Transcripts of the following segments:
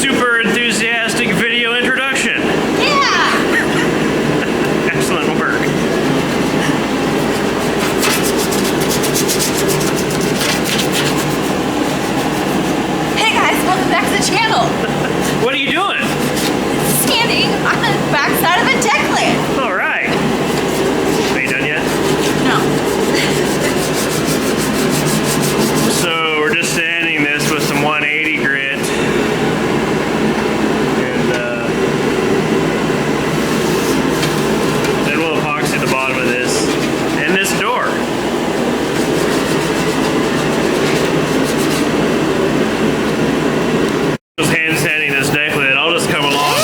super enthusiastic video introduction. Yeah! Excellent work. Hey guys, welcome back to the channel. What are you doing? Standing on the backside of a deck lamp. All right. Are you done yet? No. So we're just sanding this with some 180 grit. And then we'll epoxy the bottom of this and this door. Just hand sanding this deck lid, I'll just come along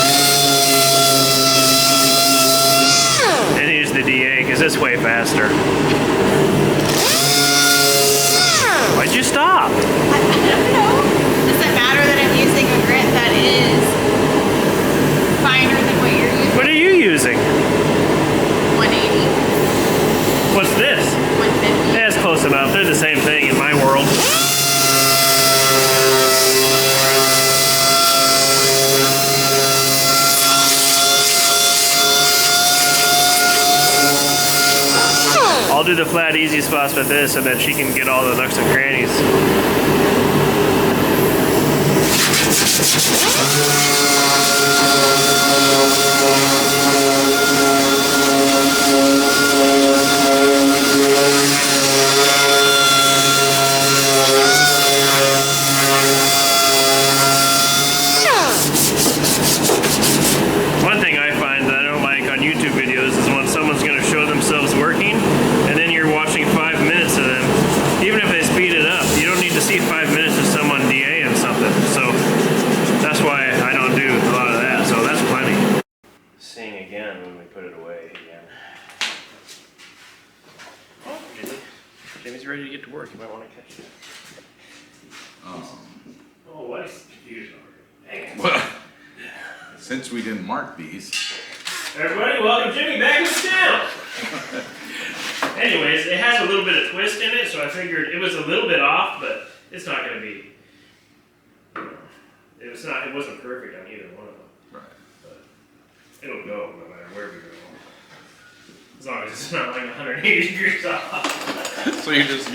and use the DA because it's way faster. Why'd you stop? I don't know. Does it matter that I'm using a grit that is finer than what you're using? What are you using? 180. What's this? 150. Yeah, it's close enough. They're the same thing in my world. I'll do the flat easy spots with this, and then she can get all the nooks and crannies. One thing I find that I don't like on YouTube videos is when someone's going to show themselves working, and then you're watching 5 minutes of them. Even if they speed it up, you don't need to see 5 minutes of someone DAing something. So that's why I don't do a lot of that. So that's plenty. Sing again when we put it away again. Oh, Jimmy's ready to get to work. You might want to catch it. Oh, wife's confused already. Dang it. Well, since we didn't mark these. Everybody, welcome Jimmy back to the channel. Anyways, it has a little bit of twist in it, so I figured it was a little bit off, but it's not going to be. It wasn't perfect on either one of them. Right. But it'll go no matter where we go. As long as it's not like 180 degrees off. So you're just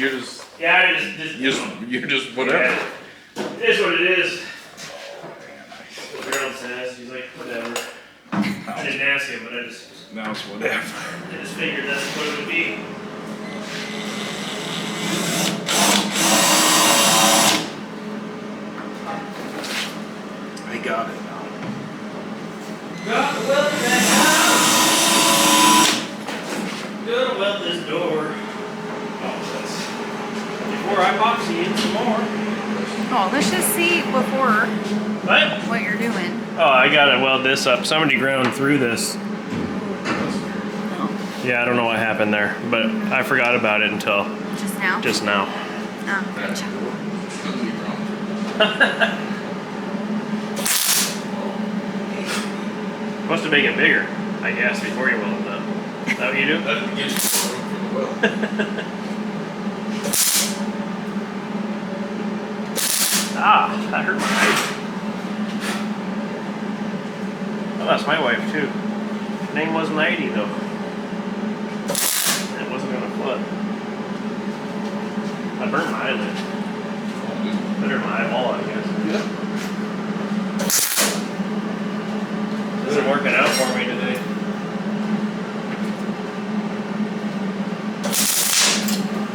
Yeah, you're just whatever. Yeah, it is what it is. What Gerald says, he's like, whatever. I didn't ask him, but I just whatever. I just figured that's what it would be. I got it now. Got to weld that house. Gonna weld this door. Oh, that's before I epoxy in some more. Oh, let's just see before What you're doing. Oh, I gotta weld this up. Somebody ground through this. Yeah, I don't know what happened there, but I forgot about it until Just now? just now. Oh, gotcha. Supposed to make it bigger, I guess, before you weld it up. Is that what you do? That gives you more room for the weld. Ah, that hurt my knife. Oh, that's my wife too. Name wasn't 80 though. It wasn't gonna flood. I burnt my eyelid. Better than my eyeball, I guess. Yeah. This isn't working out for me today.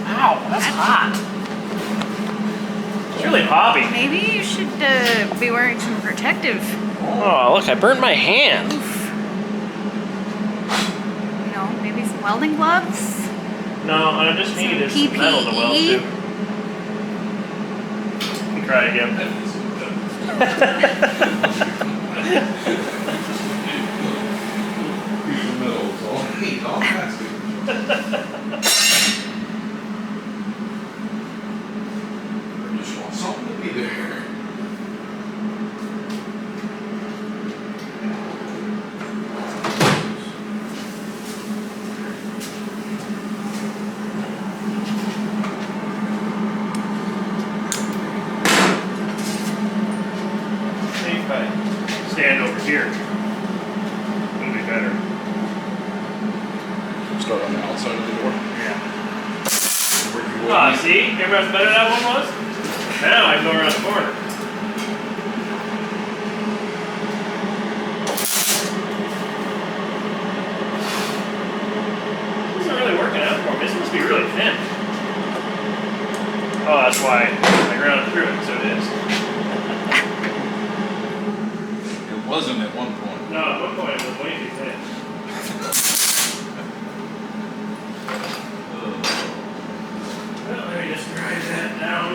Ow, that's hot. It's really poppy. Maybe you should be wearing some protective. Oh, look, I burnt my hand. You know, maybe some welding gloves. No, I just need this PPE. metal to weld to. Try again. Just want something to be there. I stand over here. It'll be better. Start on the outside of the door. Yeah. Where you Ah, see? Remember how better that one was? Now I go around the corner. This isn't really working out for me. This must be really thin. Oh, that's why I ground through it, so it is. It wasn't at one point. No, at one point it was way too thin. Well, let me just drive that down.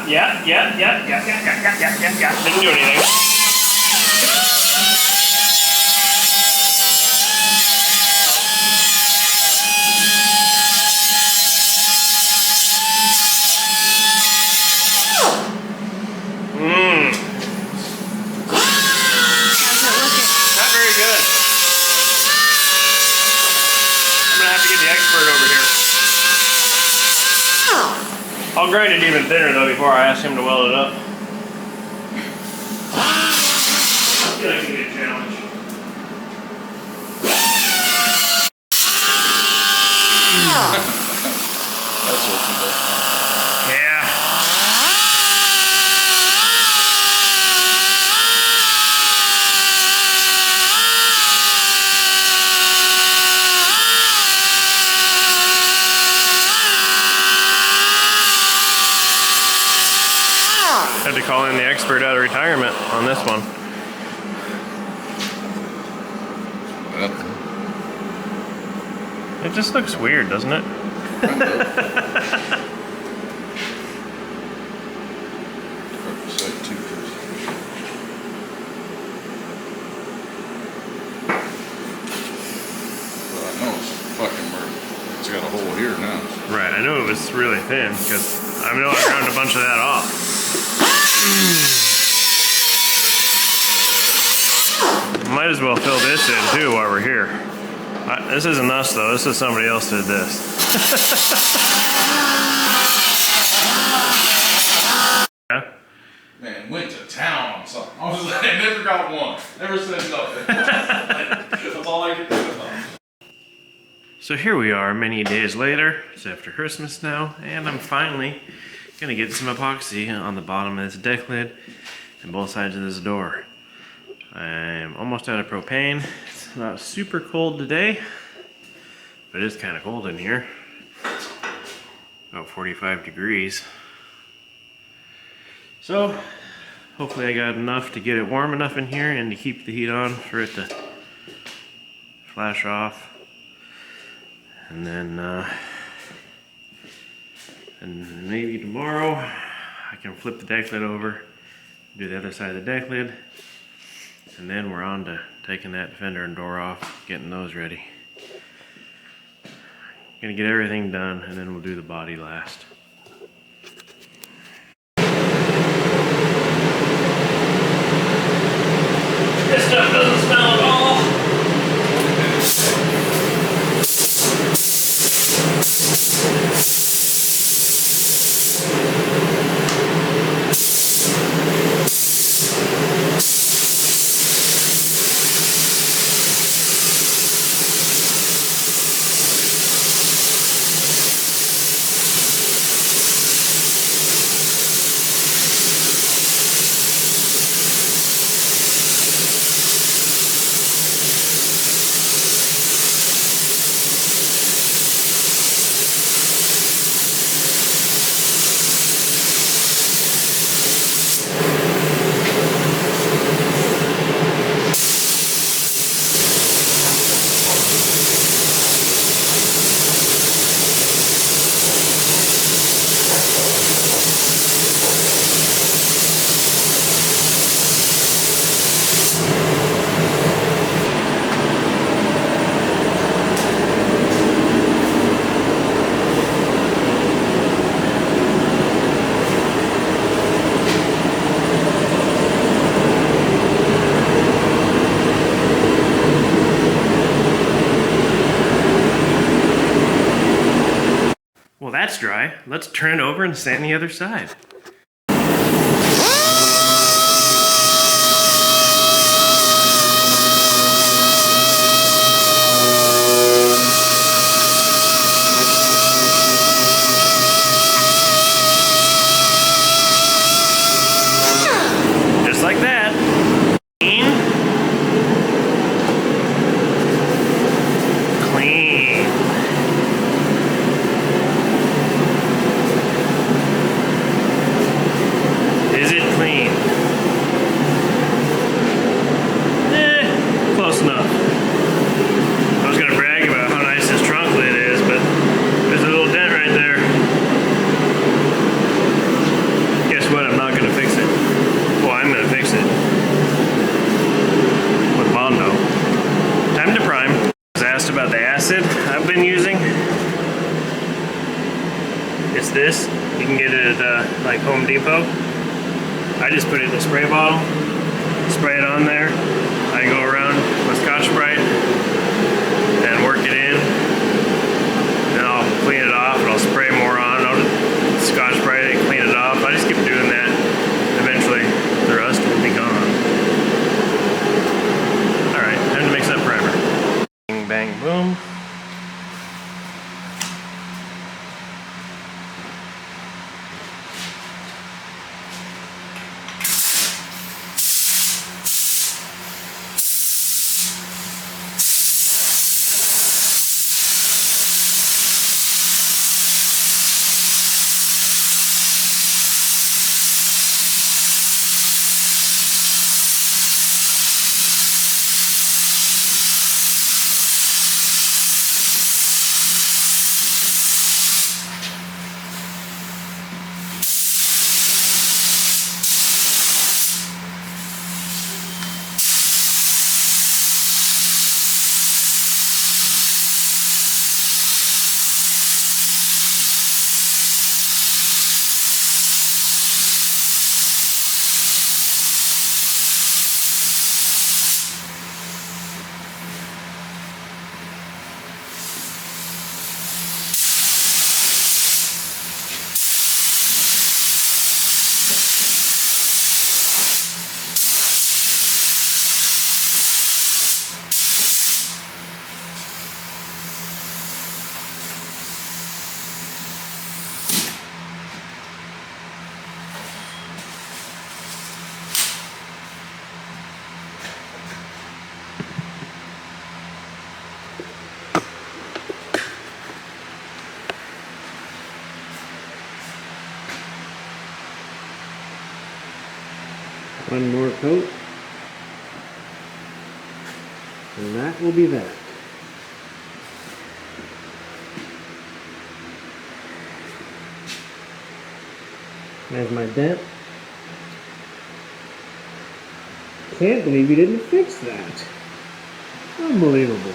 Yeah. Didn't do anything. How's it looking? Not very good. I'm gonna have to get the expert over here. I'll grind it even thinner though before I ask him to weld it up. I feel like it can be a challenge. That's working. Yeah. Had to call in the expert out of retirement on this one. It just looks weird, doesn't it? It's got a hole here now. Right, I knew it was really thin because I know I ground a bunch of that off. Might as well fill this in too while we're here. This isn't us though, this is somebody else did this. Yeah? Man, went to town on something. I was like, I never got one. Never said nothing. That's all I could think about. So here we are many days later. It's after Christmas now, and I'm finally gonna get some epoxy on the bottom of this deck lid and both sides of this door. I'm almost out of propane. It's not super cold today, but it's kind of cold in here. About 45 degrees. So hopefully I got enough to get it warm enough in here and to keep the heat on for it to flash off. And then and maybe tomorrow I can flip the deck lid over, do the other side of the deck lid, and then we're on to taking that fender and door off, getting those ready. Gonna get everything done and then we'll do the body last. This stuff doesn't smell at all. Well, that's dry. Let's turn it over and sand the other side. Just like that. Clean. Is it clean? Close enough. I was gonna brag about how nice this trunk lid is, but there's a little dent right there. Guess what? I'm not gonna fix it. Well, I'm gonna fix it. With Bondo. Time to prime. I was asked about the acid I've been using. It's this. You can get it at like Home Depot. I just put it in a spray bottle, spray it on there. I go around with Scotch-Brite and work it in. Then I'll clean it off and I'll spray more on. I'll Scotch-Brite it, clean it off. I just keep doing that. Eventually, the rust will be gone. All right, time to mix that primer. Bang, bang, boom. One more coat, and that will be that. There's my dent. Can't believe you didn't fix that. Unbelievable.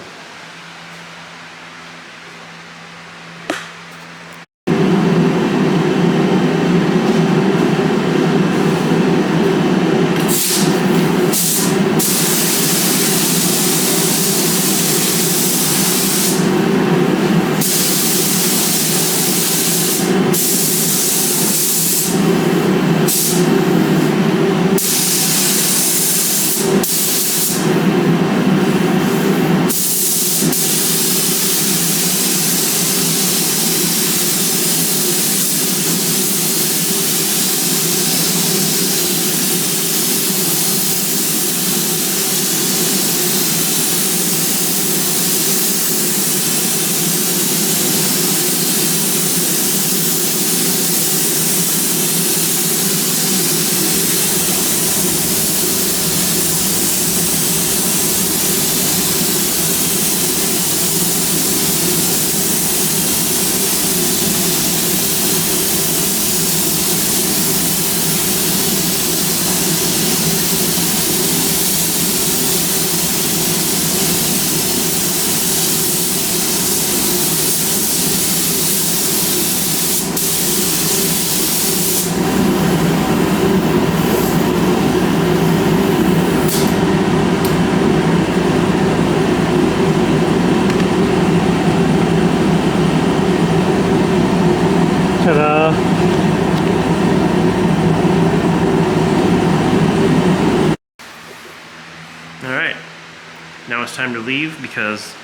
time to leave because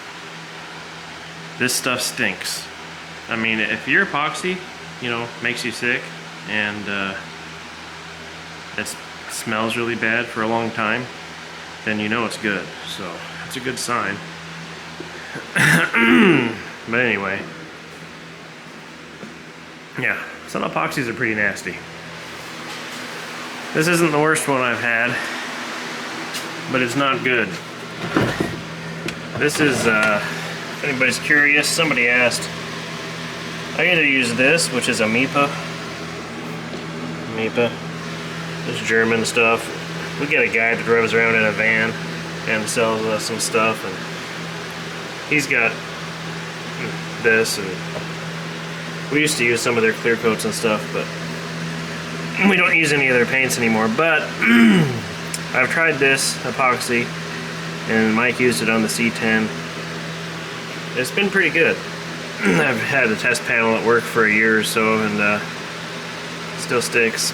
this stuff stinks. I mean, if your epoxy, you know, makes you sick and it smells really bad for a long time, then you know it's good. So it's a good sign. But anyway, yeah, some epoxies are pretty nasty. This isn't the worst one I've had, but it's not good. This is, if anybody's curious, somebody asked, I either use this, which is a MIPA. This German stuff. We get a guy that drives around in a van and sells us some stuff, and he's got this, and we used to use some of their clear coats and stuff, but we don't use any of their paints anymore. But I've tried this epoxy, and Mike used it on the C10. It's been pretty good. I've had a test panel at work for a year or so, and still sticks.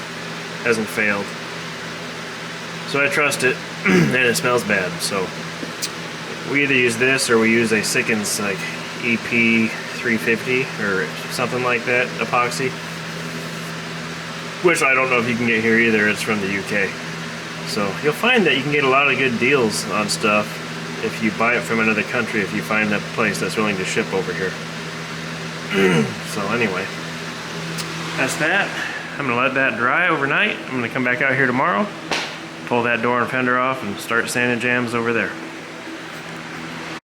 Hasn't failed. So I trust it, and it smells bad. So we either use this or we use a Sickens like EP 350 or something like that epoxy, which I don't know if you can get here either. It's from the UK. So you'll find that you can get a lot of good deals on stuff if you buy it from another country, if you find a place that's willing to ship over here. So anyway, that's that. I'm gonna let that dry overnight. I'm gonna come back out here tomorrow, pull that door and fender off, and start sanding jams over there.